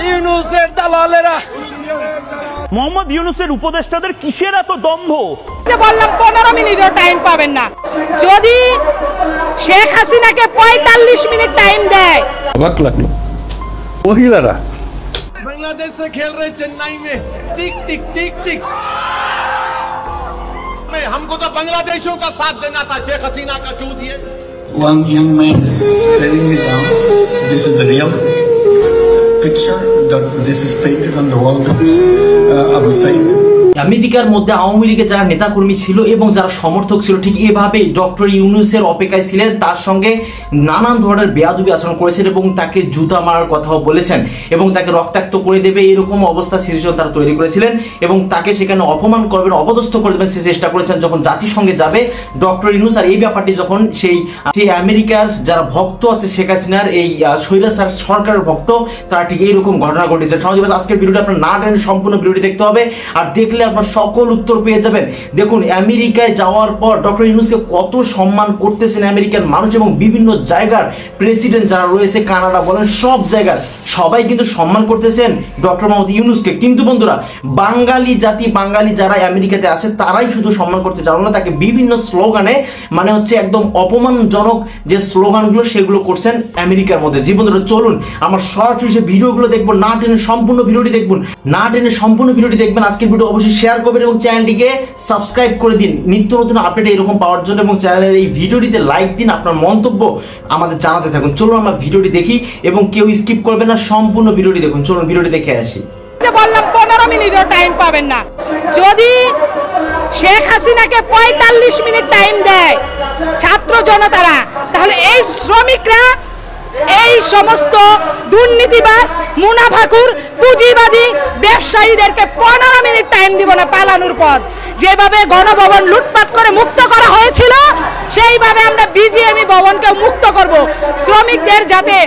ইউনূসের দালালেরা। মোহাম্মদ ইউনূসের উপদেষ্টাদের কিসের এত দম্ভ? বললাম 15 মিনিটও টাইম পাবেন না। যদি শেখ হাসিনাকে 45 মিনিট টাইম দেয়। অবাক লাগলো মহিলারা। बांग्लादेश से खेल रहे चेन्नई में टिक टिक टिक टिक। हमको तो बांग्लादेशियों का साथ देना था, शेख हसीना का क्यों दिए? One young man is telling me now, this is the real picture, that this is painted on the wall of Abu Said. আমেরিকার মধ্যে আওয়ামী লীগের যারা নেতাকর্মী ছিল এবং যারা সমর্থক ছিল ঠিক এভাবে ডক্টর ইউনূসের অপেক্ষায় ছিলেন, তার সঙ্গে নানান ধরনের বেয়াদবি আচরণ করেছেন এবং তাকে জুতা মারার কথাও বলেছেন এবং তাকে রক্তাক্ত করে দেবে এরকম অবস্থা সিচুয়েশন তারা তৈরি করেছিলেন এবং তাকে সেখানে অপমান করবেন, অপদস্থ করে দেবেন সে চেষ্টা করেছেন। যখন জাতিসংঘে যাবে ডক্টর ইউনূস, আর এই ব্যাপারটি যখন সেই আমেরিকার যারা ভক্ত আছে শেখ হাসিনার এই স্বৈরাচার সরকারের ভক্ত, তারা ঠিক এইরকম ঘটনা ঘটেছে। সহজে আজকের ভিডিওটি আপনার না টেনে সম্পূর্ণ ভিডিওটি দেখতে হবে, আর দেখলে আপনার সকল উত্তর পেয়ে যাবেন। দেখুন আমেরিকায় যাওয়ার পর ডক্টর ইউনূসকে কত সম্মান করতেছেন আমেরিকার মানুষ এবং বিভিন্ন জায়গার প্রেসিডেন্ট যারা রয়েছে, কানাডা বলেন সব জায়গার সবাই কিন্তু সম্মান করতেছেন ডক্টর মোহাম্মদ ইউনূসকে। কিন্তু বন্ধুরা বাঙালি জাতি, বাঙালি যারা আমেরিকাতে আছে তারাই শুধু সম্মান করতে জানো না, তাকে বিভিন্ন স্লোগানে মানে হচ্ছে একদম অপমানজনক যে স্লোগানগুলো সেগুলো করছেন আমেরিকার মধ্যে। জি বন্ধুরা চলুন আমার সরাসরি সে ভিডিওগুলো দেখবো, না টেনে সম্পূর্ণ ভিডিওটি দেখুন, না টেনে সম্পূর্ণ ভিডিওটি দেখবেন। আজকের ভিডিও অবশ্যই শেয়ার করবেন এবং চ্যানেলটিকে সাবস্ক্রাইব করে দিন নিত্য নতুন আপডেট এরকম পাওয়ার জন্য, এবং চ্যানেলের এই ভিডিওটিতে লাইক দিন, আপনার মন্তব্য আমাদের জানাতে থাকুন। চলুন আমরা ভিডিওটি দেখি এবং কেউ স্কিপ করবেন না, সম্পূর্ণ ভিডিওটি দেখুন। চলুন ভিডিওটি দেখে আসি। বললাম 15 মিনিটও টাইম পাবেন না। যদি শেখ হাসিনাকে 45 মিনিট টাইম দেয় ছাত্র জনতারা, তাহলে এই শ্রমিকরা, এই সমস্ত দুর্নীতিবাজ, মুনাফাখোর, পুঁজিবাদী ব্যবসায়ীদেরকে 15 মিনিট টাইম দিব না পালানোর পথ। যেভাবে গণভবন লুটপাট করে মুক্ত করা হয়েছিল সেইভাবে আমরা বিজিএমই ভবনকে মুক্ত করব। শ্রমিকদের যাতে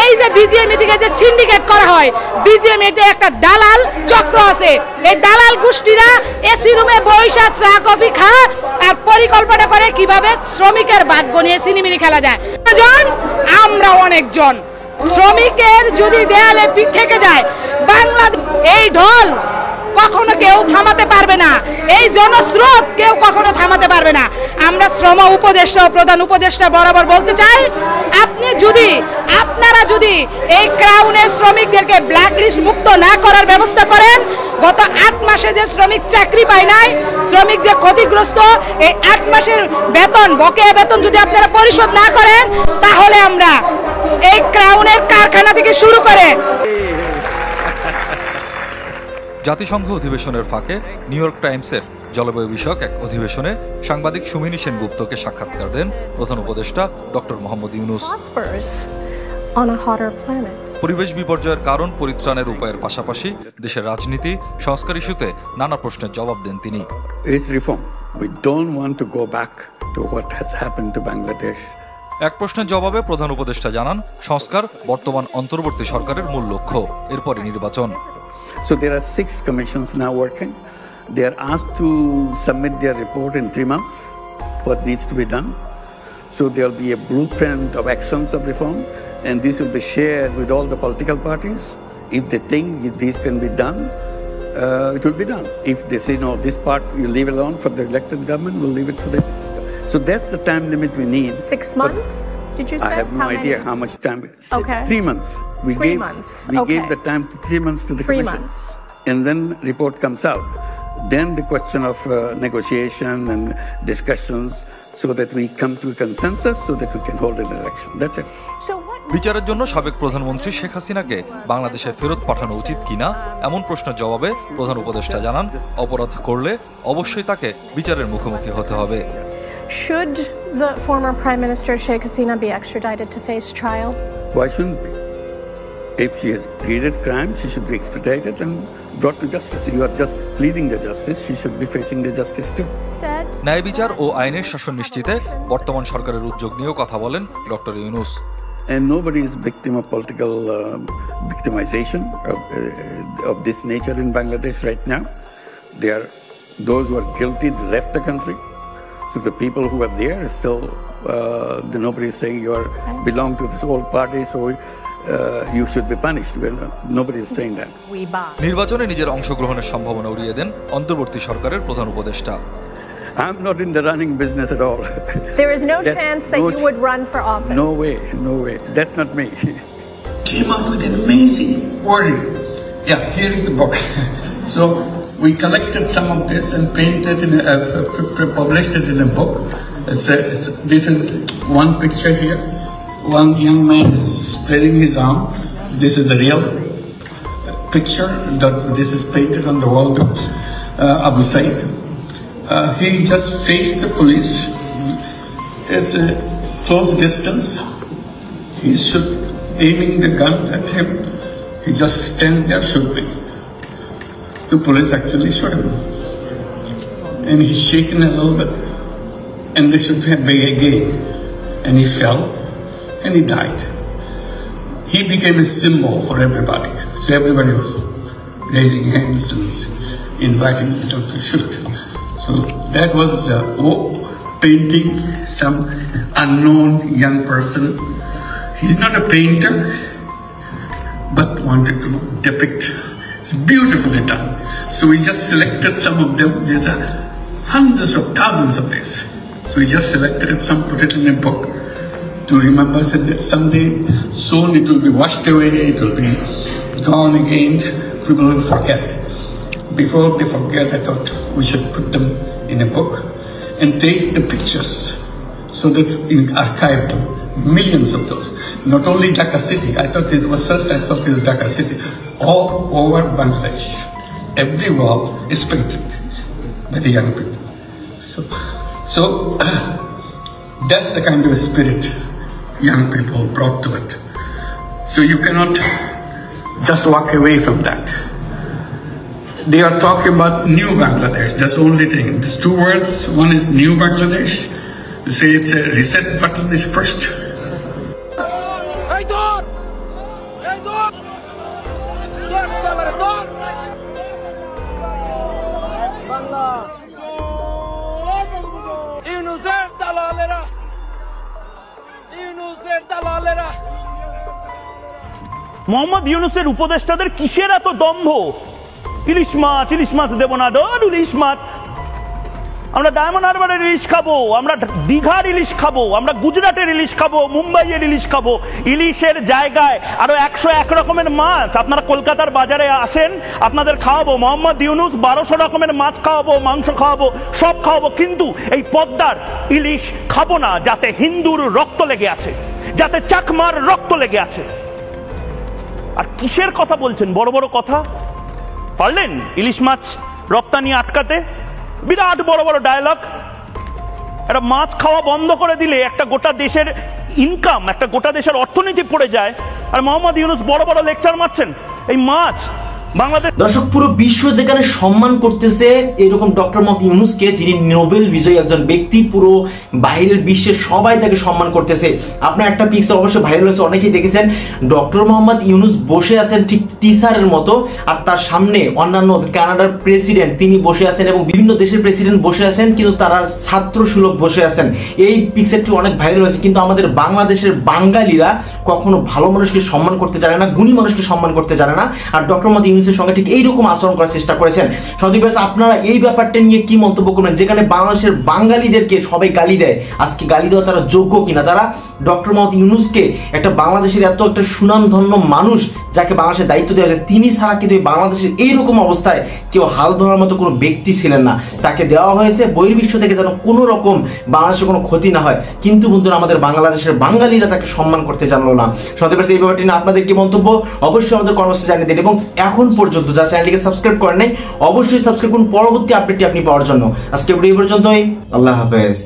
এই যে বিজিএমই থেকে যে সিন্ডিকেট করা হয়, বিজিএমইতে একটা দালাল চক্র আছে, এই দালাল গোষ্ঠীরা এসি রুমে বৈশা চা কফি খায় আর পরিকল্পনা করে কিভাবে শ্রমিকের ভাগ্য নিয়ে সিনেমিনি খেলা যায়। আমরা অনেকজন শ্রমিকের যদি দেয়ালে পিঠ থেকে যায়, বাংলাদেশ এই ঢল কখনো কেউ থামাতে পারবে না, এই জনস্রোত কেউ কখনো থামাতে পারবে না। আমরা শ্রম উপদেষ্টা ও প্রধান উপদেষ্টা বরাবর বলতে চাই, আপনারা যদি এই ক্রাউনের শ্রমিকদেরকে ব্ল্যাকলিস্ট মুক্ত না করার ব্যবস্থা করেন, গত 8 মাসে যে শ্রমিক চাকরি পায় নাই, শ্রমিক যে ক্ষতিগ্রস্ত, এই 8 মাসের বেতন, বকেয়া বেতন যদি আপনারা পরিশোধ না করেন, তাহলে আমরা এই ক্রাউনের কারখানা থেকে শুরু করে জাতিসংঘ অধিবেশনের ফাঁকে নিউ ইয়র্ক টাইমসের জলবায়ু বিষয়ক এক অধিবেশনে সাংবাদিক সুমিনী সেনগুপ্তকে সাক্ষাৎকার দেন প্রধান উপদেষ্টা ডক্টর মোহাম্মদ ইউনূস। পরিবেশ বিপর্যয়ের কারণ পরিত্রাণের উপায়ের পাশাপাশি দেশের রাজনীতি, সংস্কার ইস্যুতে নানা প্রশ্নের জবাব দেন তিনি। এক প্রশ্নের জবাবে প্রধান উপদেষ্টা জানান, সংস্কার বর্তমান অন্তর্বর্তী সরকারের মূল লক্ষ্য, এরপরে নির্বাচন। So there are 6 commissions now working. They are asked to submit their report in 3 months, what needs to be done. So there will be a blueprint of actions of reform, and this will be shared with all the political parties. If they think if this can be done, it will be done. If they say, no, this part you leave alone for the elected government, we'll leave it for them. So that's the time limit we need. 6 months? Did you say? I have no idea how much time. Okay. 3 months. We gave the time to 3 months to the commission. 3 months. And then report comes out. Then the question of negotiation and discussions so that we come to a consensus so that we can hold an election. That's it. বিচারের জন্য সাবেক প্রধানমন্ত্রী শেখ হাসিনাকে বাংলাদেশে ফেরত পাঠানো উচিত কিনা এমন প্রশ্নের জবাবে প্রধান উপদেষ্টা জানান, অপরাধ করলে অবশ্যই তাকে বিচারের মুখোমুখি হতে হবে। Should the former Prime Minister Sheikh Hasina be extradited to face trial? Why shouldn't be? If she has pleaded crime, she should be extradited and brought to justice. You are just pleading the justice, she should be facing the justice too. ন্যায় বিচার ও আইনের শাসন নিশ্চিতে বর্তমান সরকারের উদ্যোগ নিয়েও কথা বলেন doctor Yunus. And nobody is victim of political victimization of this nature in Bangladesh right now. There are those who are guilty, they left the country. So the people who are there still, nobody is saying you belong to this old party, so you should be punished. Nobody is saying that. নির্বাচনে নিজের অংশগ্রহণের সম্ভাবনা উড়িয়ে দেন অন্তর্বর্তী সরকারের প্রধান উপদেষ্টা। I'm not in the running business at all. There is no chance that you would run for office. No way, no way. That's not me. Came up with an amazing wording. Yeah, here is the book. So we collected some of this and painted published it in a book. This is one picture here. One young man is spreading his arm. This is the real picture. This is painted on the wall of Abu Said. He just faced the police. It's a close distance. He's aiming the gun at him. He just stands there shooting. So police actually shot him. And he's shaken a little bit. And they shoot him again. And he fell. And he died. He became a symbol for everybody. So everybody was raising hands and inviting them to shoot. So that was the painting some unknown young person. He's not a painter, but wanted to depict. It's beautifully done. So we just selected some of them. There's hundreds of thousands of this. So we just selected some, put it in a book to remember. So that someday, soon it will be washed away. It will be gone again. People will forget. Before they forget, I thought we should put them in a book and take the pictures so that we archive them. Millions of those. Not only Dhaka city. I thought this was first I thought it was Dhaka city. All over Bangladesh. Every wall is painted by the young people. So that's the kind of spirit young people brought to it. So you cannot just walk away from that. They are talking about new Bangladesh. That's the only thing. There's two words. One is new Bangladesh. They say it's a reset button is pushed. Mohammad ইউনূসের উপদেষ্টাদের কিসের এত দম্ভ? ইলিশ মাছ দেব না, ডর ইলিশ মাছ। আমরা diamond হারবারের ইলিশ খাবো, আমরা দীঘার ইলিশ খাবো, আমরা গুজরাটের ইলিশ খাবো, মুম্বাইয়ের ইলিশ খাবো। ইলিশের জায়গায় আরো 101 রকমের মাছ। আপনারা কলকাতার বাজারে আসেন, আপনাদের খাওয়াবো। মোহাম্মদ ইউনূস 1200 রকমের মাছ খাওয়াবো, মাংস খাওয়াবো, সব খাওয়াবো, কিন্তু এই পদ্মার ইলিশ খাবো না, যাতে হিন্দুর রক্ত লেগে আছে, যাতে চাকমার রক্ত লেগে আছে। আর কিসের কথা বলছেন? বড় বড় কথা। পারলেন ইলিশ মাছ রপ্তানি আটকাতে? বিরাট বড় বড় ডায়লগ। একটা মাছ খাওয়া বন্ধ করে দিলে একটা গোটা দেশের ইনকাম, একটা গোটা দেশের অর্থনীতি পড়ে যায়। আর মোহাম্মদ ইউনূস বড় বড় লেকচার মারছেন এই মাছ। বাংলাদেশ দর্শক, পুরো বিশ্ব যেখানে সম্মান করতেছে এরকম ডক্টর মোহাম্মদ ইউনূসকে, যিনি নোবেল বিজয়ী একজন ব্যক্তি, পুরো বাইরের বিশ্বের সবাই তাকে সম্মান করতেছে। আপনার একটা পিকচার অবশ্যই ভাইরাল হয়েছে, অনেকেই দেখেছেন। ডক্টর মোহাম্মদ ইউনূস বসে আছেন ঠিক টিচারের মতো, আর তার সামনে অন্যান্য কানাডার প্রেসিডেন্ট তিনি বসে আছেন এবং বিভিন্ন দেশের প্রেসিডেন্ট বসে আছেন, কিন্তু তারা ছাত্র সুলভ বসে আছেন। এই পিকচারটি অনেক ভাইরাল হয়েছে। কিন্তু আমাদের বাংলাদেশের বাঙালিরা কখনো ভালো মানুষকে সম্মান করতে জানে না, গুণী মানুষকে সম্মান করতে জানে না। আর ডক্টর মোহাম্মদ ইউনূসের সঙ্গে ঠিক এইরকম আচরণ করার চেষ্টা করেছেন। সন্দীপ, আপনারা এই ব্যাপারটা নিয়ে কি মন্তব্য করবেন? যেখানে বাংলাদেশের বাঙালিদেরকে সবাই গালি দেয়, আজকে গালি দেওয়া তারা যোগ্য কিনা? তারা ডক্টর মোহাম্মদ ইউনূসকে, একটা বাংলাদেশের এত একটা সুনামধন্য মানুষ যাকে বাংলাদেশের দায়িত্ব দেওয়া হয়েছে, তিনি ছাড়া কিন্তু বাংলাদেশের এইরকম অবস্থায় কেউ হাল ধরার মতো কোনো ব্যক্তি ছিলেন না। তাকে দেওয়া হয়েছে বহির্বিশ্ব থেকে যেন কোনো রকম বাংলাদেশের কোনো ক্ষতি না হয়, কিন্তু বন্ধুরা আমাদের বাংলাদেশের বাঙালিরা তাকে সম্মান করতে জানলো না। সন্দীপ, এই ব্যাপারটি নিয়ে আপনাদের কি মন্তব্য অবশ্যই আমাদের কর্মসূচি জানিয়ে দিন, এবং এখন পর্যন্ত যারা চ্যানেলটিকে সাবস্ক্রাইব করেন নাই অবশ্যই সাবস্ক্রাইব করুন পরবর্তী আপডেটটি আপনি পাওয়ার জন্য। আজকে ভিডিও পর্যন্তই, আল্লাহ হাফেজ।